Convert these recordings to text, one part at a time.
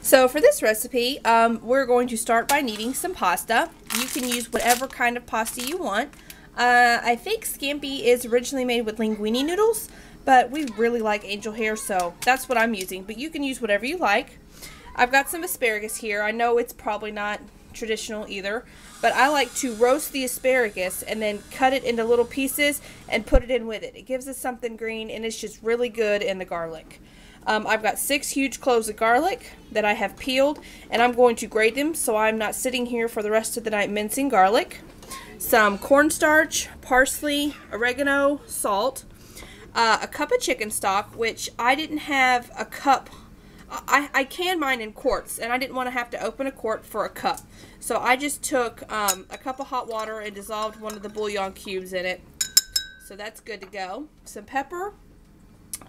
So for this recipe, we're going to start by kneading some pasta. You can use whatever kind of pasta you want. I think Scampi is originally made with linguine noodles, but we really like angel hair, so that's what I'm using. But you can use whatever you like. I've got some asparagus here. I know it's probably not traditional either, but I like to roast the asparagus and then cut it into little pieces and put it in with it. It gives us something green, and it's just really good in the garlic. I've got 6 huge cloves of garlic that I have peeled, and I'm going to grate them so I'm not sitting here for the rest of the night mincing garlic. Some cornstarch, parsley, oregano, salt, a cup of chicken stock, which I didn't have a cup. I can mine in quarts, and I didn't want to have to open a quart for a cup. So I just took a cup of hot water and dissolved one of the bouillon cubes in it. So that's good to go. Some pepper.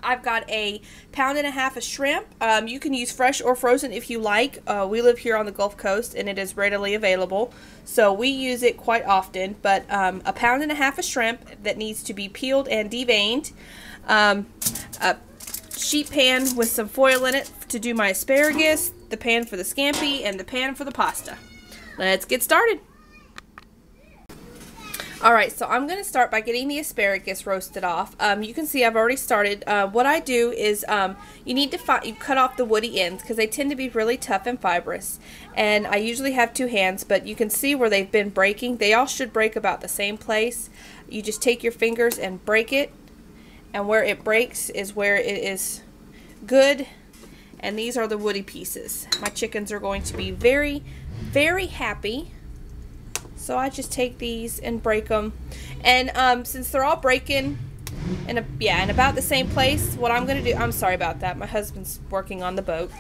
I've got a 1.5 pounds of shrimp. You can use fresh or frozen if you like. We live here on the Gulf Coast, and it is readily available, so we use it quite often. But a 1.5 pounds of shrimp that needs to be peeled and deveined. A sheet pan with some foil in it to do my asparagus, the pan for the scampi, and the pan for the pasta. Let's get started. Alright, so I'm going to start by getting the asparagus roasted off. You can see I've already started. What I do is you need to cut off the woody ends because they tend to be really tough and fibrous. And I usually have 2 hands, but you can see where they've been breaking. They all should break about the same place. You just take your fingers and break it. And where it breaks is where it is good. And these are the woody pieces. My chickens are going to be very, very happy. So I just take these and break them. And since they're all breaking in about the same place, what I'm going to do, I'm sorry about that. My husband's working on the boat.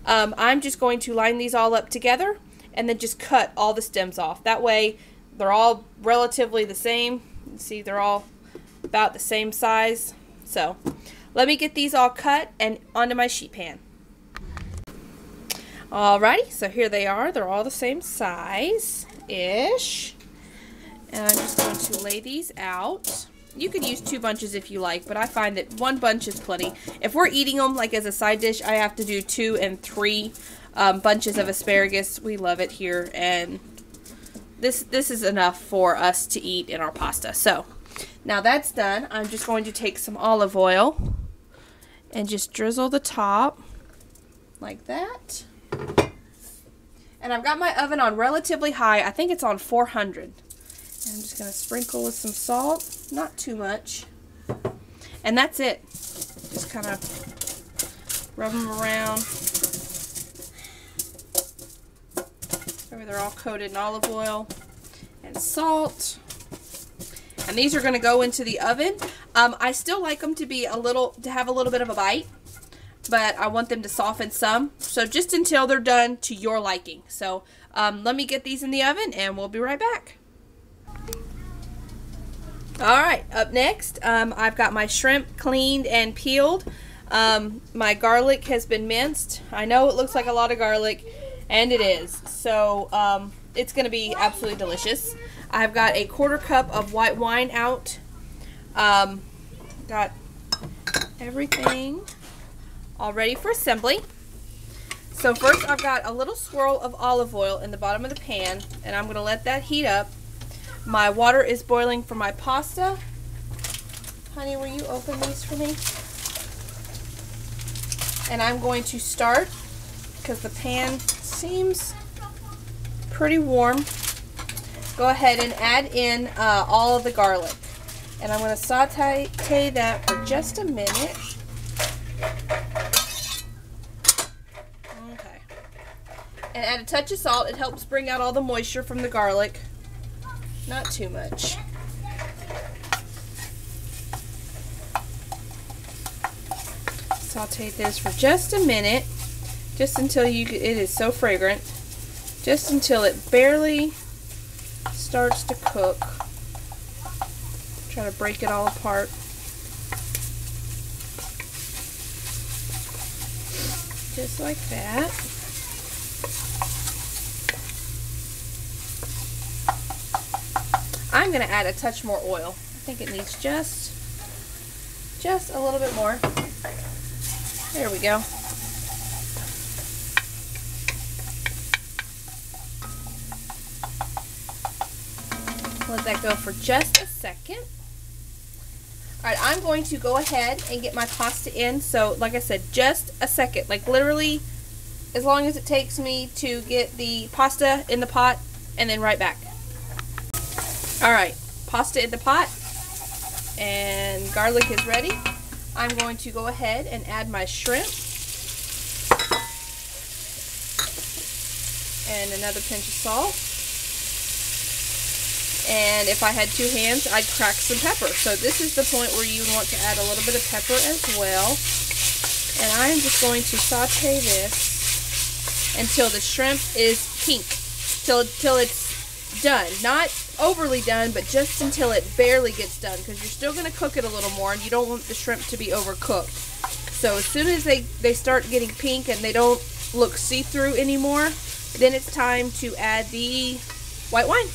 I'm just going to line these all up together and then just cut all the stems off. That way they're all relatively the same. You see, they're all about the same size. So let me get these all cut and onto my sheet pan. Alrighty, so here they are. They're all the same size-ish. And I'm just going to lay these out. You can use 2 bunches if you like, but I find that 1 bunch is plenty. If we're eating them like as a side dish, I have to do 2 and 3 bunches of asparagus. We love it here, and this is enough for us to eat in our pasta. So now that's done, I'm just going to take some olive oil and just drizzle the top like that. And I've got my oven on relatively high. I think it's on 400. And I'm just going to sprinkle with some salt. Not too much. And that's it. Just kind of rub them around. So they're all coated in olive oil and salt. And these are going to go into the oven. I still like them to have a little bit of a bite, but I want them to soften some. So just until they're done to your liking. So let me get these in the oven and we'll be right back. Alright, up next, I've got my shrimp cleaned and peeled. My garlic has been minced. I know it looks like a lot of garlic, and it is. So it's going to be absolutely delicious. I've got a 1/4 cup of white wine out. Got everything all ready for assembly. So first I've got a little swirl of olive oil in the bottom of the pan, and I'm going to let that heat up. My water is boiling for my pasta. Honey, will you open these for me? And I'm going to start, because the pan seems pretty warm, go ahead and add in all of the garlic. And I'm going to saute that for just a minute. Okay. And add a touch of salt. It helps bring out all the moisture from the garlic. Not too much. Saute this for just a minute. Just until it is so fragrant. Just until it barely starts to cook. Try to break it all apart. Just like that. I'm going to add a touch more oil. I think it needs just a little bit more. There we go. Let that go for just a second. Alright, I'm going to go ahead and get my pasta in. So, like I said, just a second. Like literally as long as it takes me to get the pasta in the pot and then right back. Alright, pasta in the pot and garlic is ready. I'm going to go ahead and add my shrimp and another pinch of salt. And if I had two hands, I'd crack some pepper. So this is the point where you want to add a little bit of pepper as well. And I'm just going to saute this until the shrimp is pink. Till it's done. Not overly done, but just until it barely gets done. Because you're still going to cook it a little more, and you don't want the shrimp to be overcooked. So as soon as they start getting pink and they don't look see-through anymore, then it's time to add the white wine.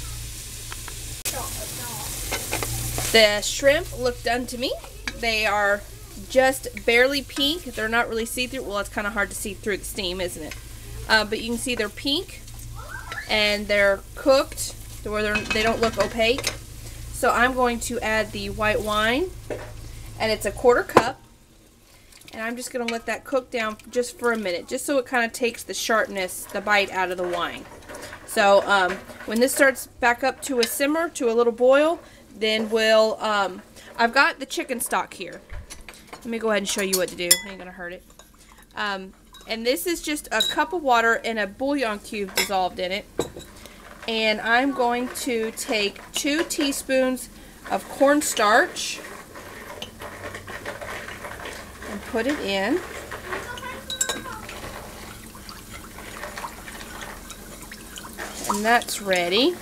The shrimp look done to me. They are just barely pink. They're not really see-through. Well, it's kind of hard to see through the steam, isn't it? But you can see they're pink and they're cooked to where they don't look opaque. So I'm going to add the white wine, and it's a 1/4 cup. And I'm just going to let that cook down just for a minute, just so it kind of takes the sharpness, the bite out of the wine. So when this starts back up to a simmer, to a little boil, then we'll, I've got the chicken stock here. Let me go ahead and show you what to do. Ain't gonna hurt it. And this is just a cup of water and a bouillon cube dissolved in it. And I'm going to take 2 teaspoons of cornstarch and put it in. And that's ready.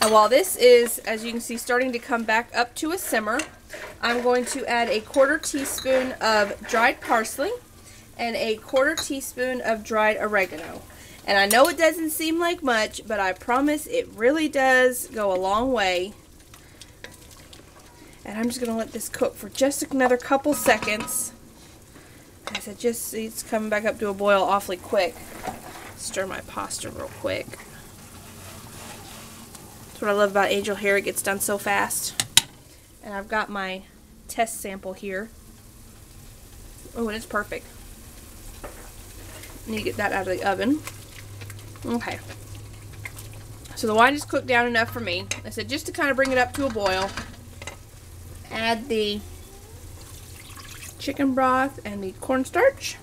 And while this is, as you can see, starting to come back up to a simmer, I'm going to add a 1/4 teaspoon of dried parsley and a 1/4 teaspoon of dried oregano. And I know it doesn't seem like much, but I promise it really does go a long way. And I'm just going to let this cook for just another couple seconds. As it just, it's coming back up to a boil awfully quick. Stir my pasta real quick. That's what I love about angel hair. It gets done so fast. And I've got my test sample here. Oh, and it's perfect. Need to get that out of the oven. Okay. So the wine is cooked down enough for me. I said just to kind of bring it up to a boil. Add the chicken broth and the cornstarch.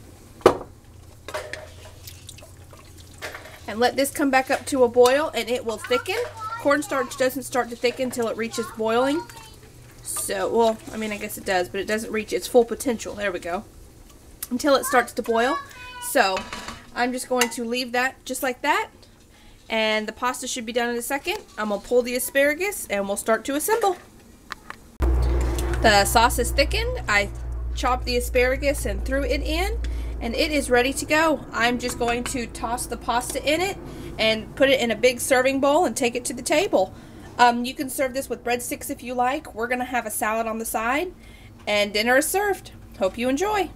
And let this come back up to a boil, and it will thicken. Cornstarch doesn't start to thicken until it reaches boiling. So, well, I mean, I guess it does, but it doesn't reach its full potential. There we go. Until it starts to boil. So, I'm just going to leave that just like that. And the pasta should be done in a second. I'm going to pull the asparagus, and we'll start to assemble. The sauce is thickened. I chopped the asparagus and threw it in, and it is ready to go. I'm just going to toss the pasta in it and put it in a big serving bowl and take it to the table. You can serve this with breadsticks if you like. We're going to have a salad on the side, and dinner is served. Hope you enjoy.